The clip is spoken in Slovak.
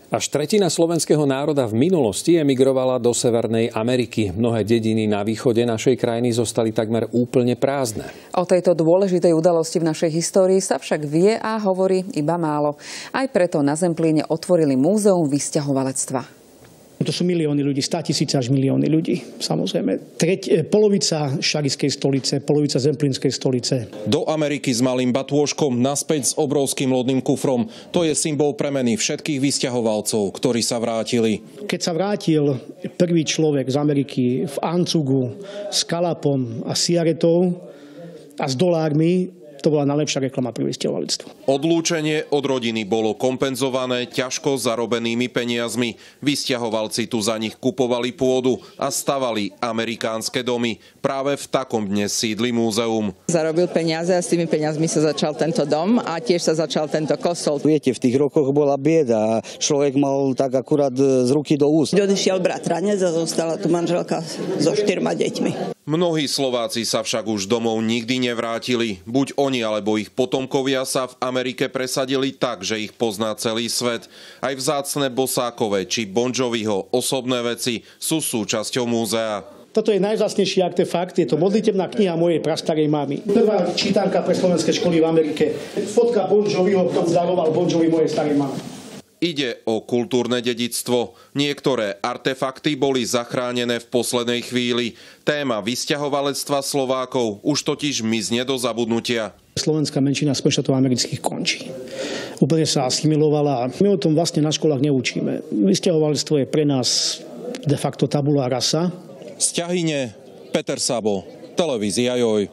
Až tretina slovenského národa v minulosti emigrovala do Severnej Ameriky. Mnohé dediny na východe našej krajiny zostali takmer úplne prázdne. O tejto dôležitej udalosti v našej histórii sa však vie a hovorí iba málo. Aj preto na Zemplíne otvorili múzeum vysťahovalectva. To sú milióny ľudí, 100 000 až milióny ľudí, samozrejme. Polovica šarišskej stolice, polovica zemplínskej stolice. Do Ameriky s malým batôžkom, naspäť s obrovským lodným kufrom. To je symbol premeny všetkých vysťahovalcov, ktorí sa vrátili. Keď sa vrátil prvý človek z Ameriky v ancugu s kalapom a cigaretou a s dolármi, to bola najlepšia reklama pre vysťahovalectvo. Odlúčenie od rodiny bolo kompenzované ťažko zarobenými peniazmi. Vysťahovalci tu za nich kupovali pôdu a stavali amerikánske domy. Práve v takom dnes sídli múzeum. Zarobil peniaze a s tými peniazmi sa začal tento dom a tiež sa začal tento kostol. Viete, v tých rokoch bola bieda a človek mal tak akurát z ruky do úst. Odišiel bratranec a zostala tu manželka so 4 deťmi. Mnohí Slováci sa však už domov nikdy nevrátili. Buď oni alebo ich potomkovia sa v Amerike presadili tak, že ich pozná celý svet. Aj vzácne Bosákove či Bon Joviho osobné veci sú súčasťou múzea. Toto je najvzácnejší artefakt, je to modlitebná kniha mojej prastarej mamy. Prvá čítanka pre slovenské školy v Amerike. Fotka Bon Joviho, ktorú daroval Bon Jovi mojej starej mamy. Ide o kultúrne dedičstvo. Niektoré artefakty boli zachránené v poslednej chvíli. Téma vysťahovalectva Slovákov už totiž mizne do zabudnutia. Slovenská menšina Spojených štátov amerických končí. Úplne sa asimilovala a my o tom vlastne na školách neučíme. Vysťahovalectvo je pre nás de facto tabula rasa. Z Ťahyne, Peter Sabo, televízia Joj.